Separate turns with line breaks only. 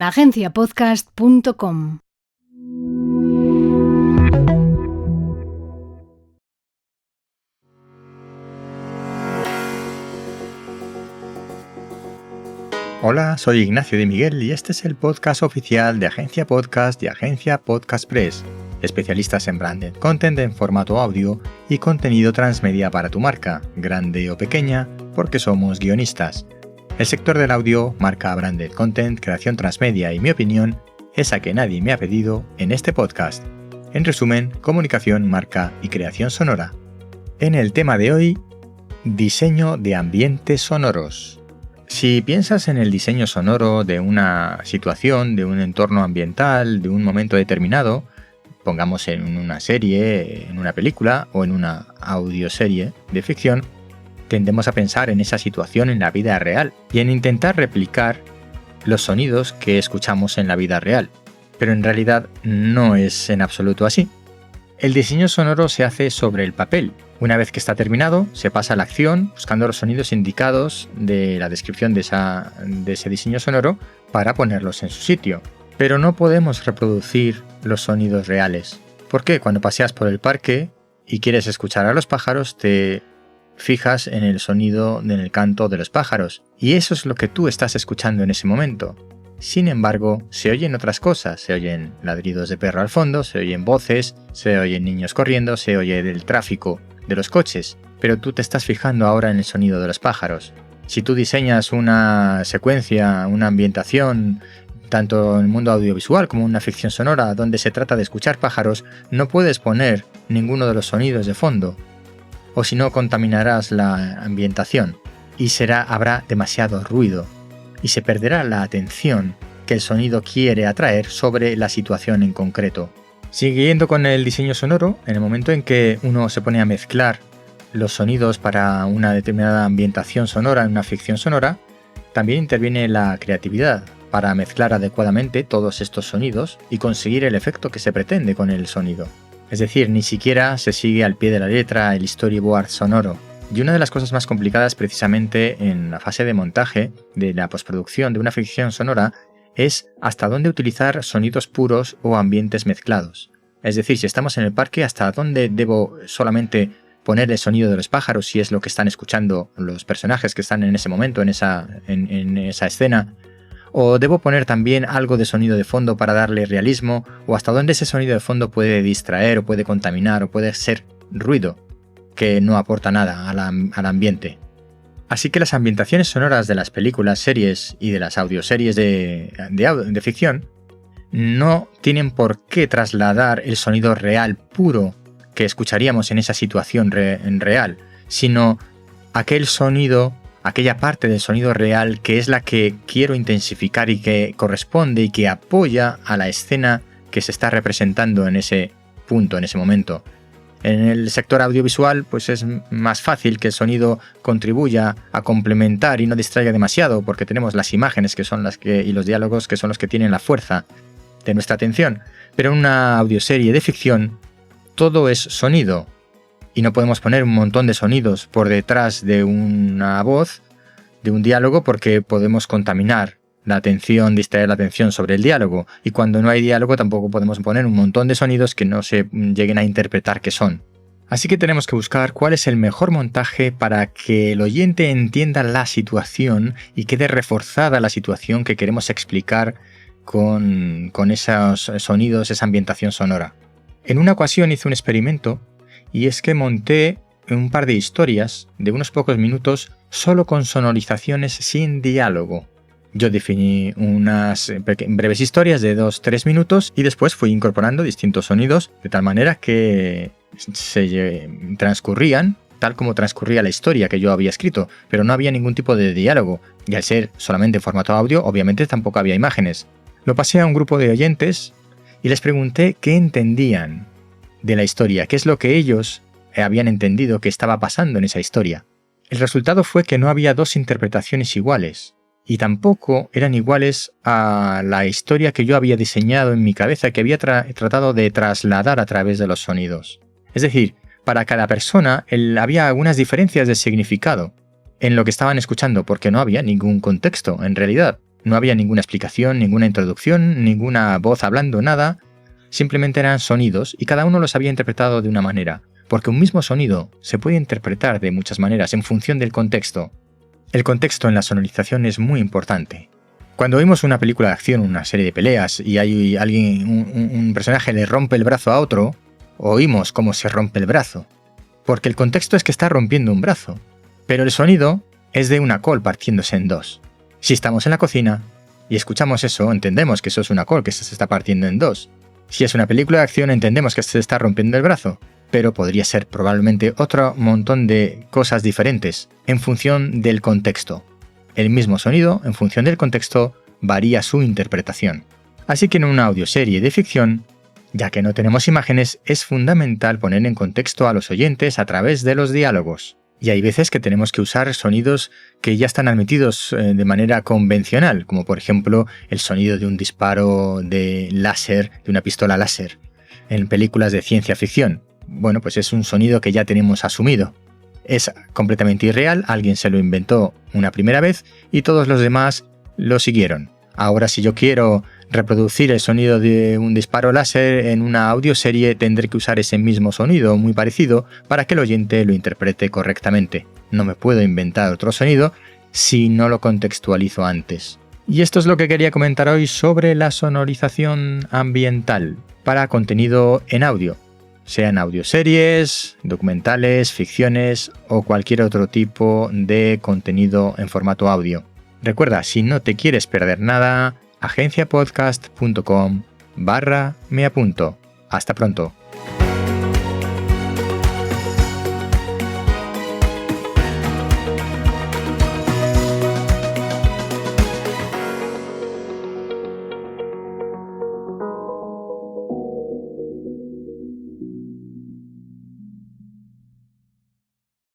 agenciapodcast.com.
Hola, soy Ignacio de Miguel y este es el podcast oficial de Agencia Podcast y Agencia Podcast Press, especialistas en branded content en formato audio y contenido transmedia para tu marca, grande o pequeña, porque somos guionistas. El sector del audio, marca branded content, creación transmedia y mi opinión es a que nadie me ha pedido en este podcast. En resumen, comunicación, marca y creación sonora. En el tema de hoy, diseño de ambientes sonoros. Si piensas en el diseño sonoro de una situación, de un entorno ambiental, de un momento determinado, pongamos en una serie, en una película o en una audioserie de ficción, tendemos a pensar en esa situación en la vida real y en intentar replicar los sonidos que escuchamos en la vida real. Pero en realidad no es en absoluto así. El diseño sonoro se hace sobre el papel. Una vez que está terminado, se pasa a la acción buscando los sonidos indicados de la descripción de ese diseño sonoro para ponerlos en su sitio. Pero no podemos reproducir los sonidos reales. ¿Por qué? Cuando paseas por el parque y quieres escuchar a los pájaros, te fijas en el sonido, en el canto de los pájaros, y eso es lo que tú estás escuchando en ese momento. Sin embargo, se oyen otras cosas, se oyen ladridos de perro al fondo, se oyen voces, se oyen niños corriendo, se oye el tráfico de los coches, pero tú te estás fijando ahora en el sonido de los pájaros. Si tú diseñas una secuencia, una ambientación, tanto en el mundo audiovisual como en una ficción sonora donde se trata de escuchar pájaros, no puedes poner ninguno de los sonidos de fondo, o si no contaminarás la ambientación y habrá demasiado ruido y se perderá la atención que el sonido quiere atraer sobre la situación en concreto. Siguiendo con el diseño sonoro, en el momento en que uno se pone a mezclar los sonidos para una determinada ambientación sonora en una ficción sonora, también interviene la creatividad para mezclar adecuadamente todos estos sonidos y conseguir el efecto que se pretende con el sonido. Es decir, ni siquiera se sigue al pie de la letra el storyboard sonoro. Y una de las cosas más complicadas precisamente en la fase de montaje de la postproducción de una ficción sonora es hasta dónde utilizar sonidos puros o ambientes mezclados. Es decir, si estamos en el parque, hasta dónde debo solamente poner el sonido de los pájaros si es lo que están escuchando los personajes que están en ese momento, en esa escena. ¿O debo poner también algo de sonido de fondo para darle realismo? ¿O hasta dónde ese sonido de fondo puede distraer o puede contaminar o puede ser ruido que no aporta nada al ambiente? Así que las ambientaciones sonoras de las películas, series y de las audioseries de ficción no tienen por qué trasladar el sonido real puro que escucharíamos en esa situación real, sino aquel sonido, aquella parte del sonido real que es la que quiero intensificar y que corresponde y que apoya a la escena que se está representando en ese punto, en ese momento. En el sector audiovisual, pues es más fácil que el sonido contribuya a complementar y no distraiga demasiado, porque tenemos las imágenes y los diálogos que son los que tienen la fuerza de nuestra atención. Pero en una audioserie de ficción, todo es sonido. Y no podemos poner un montón de sonidos por detrás de una voz, de un diálogo, porque podemos contaminar la atención, distraer la atención sobre el diálogo. Y cuando no hay diálogo tampoco podemos poner un montón de sonidos que no se lleguen a interpretar qué son. Así que tenemos que buscar cuál es el mejor montaje para que el oyente entienda la situación y quede reforzada la situación que queremos explicar con esos sonidos, esa ambientación sonora. En una ocasión hice un experimento y es que monté un par de historias de unos pocos minutos solo con sonorizaciones sin diálogo. Yo definí unas breves historias de 2-3 minutos y después fui incorporando distintos sonidos de tal manera que se transcurrían tal como transcurría la historia que yo había escrito, pero no había ningún tipo de diálogo, y al ser solamente en formato audio, obviamente tampoco había imágenes. Lo pasé a un grupo de oyentes y les pregunté qué entendían de la historia, qué es lo que ellos habían entendido que estaba pasando en esa historia. El resultado fue que no había dos interpretaciones iguales, y tampoco eran iguales a la historia que yo había diseñado en mi cabeza, que había tratado de trasladar a través de los sonidos. Es decir, para cada persona había algunas diferencias de significado en lo que estaban escuchando, porque no había ningún contexto, en realidad. No había ninguna explicación, ninguna introducción, ninguna voz hablando, nada. Simplemente eran sonidos y cada uno los había interpretado de una manera, porque un mismo sonido se puede interpretar de muchas maneras en función del contexto. El contexto en la sonorización es muy importante. Cuando oímos una película de acción, una serie de peleas, y hay un personaje le rompe el brazo a otro, oímos cómo se rompe el brazo, porque el contexto es que está rompiendo un brazo, pero el sonido es de una col partiéndose en dos. Si estamos en la cocina y escuchamos eso, entendemos que eso es una col que se está partiendo en dos. Si es una película de acción, entendemos que se está rompiendo el brazo, pero podría ser probablemente otro montón de cosas diferentes en función del contexto. El mismo sonido, en función del contexto, varía su interpretación. Así que en una audioserie de ficción, ya que no tenemos imágenes, es fundamental poner en contexto a los oyentes a través de los diálogos. Y hay veces que tenemos que usar sonidos que ya están admitidos de manera convencional, como por ejemplo el sonido de un disparo de láser, de una pistola láser, en películas de ciencia ficción. Bueno, pues es un sonido que ya tenemos asumido. Es completamente irreal, alguien se lo inventó una primera vez y todos los demás lo siguieron. Ahora, si yo quiero reproducir el sonido de un disparo láser en una audioserie, tendré que usar ese mismo sonido muy parecido para que el oyente lo interprete correctamente. No me puedo inventar otro sonido si no lo contextualizo antes. Y esto es lo que quería comentar hoy sobre la sonorización ambiental para contenido en audio, sean audioseries, documentales, ficciones o cualquier otro tipo de contenido en formato audio. Recuerda, si no te quieres perder nada, agenciapodcast.com/meapunto. Hasta pronto.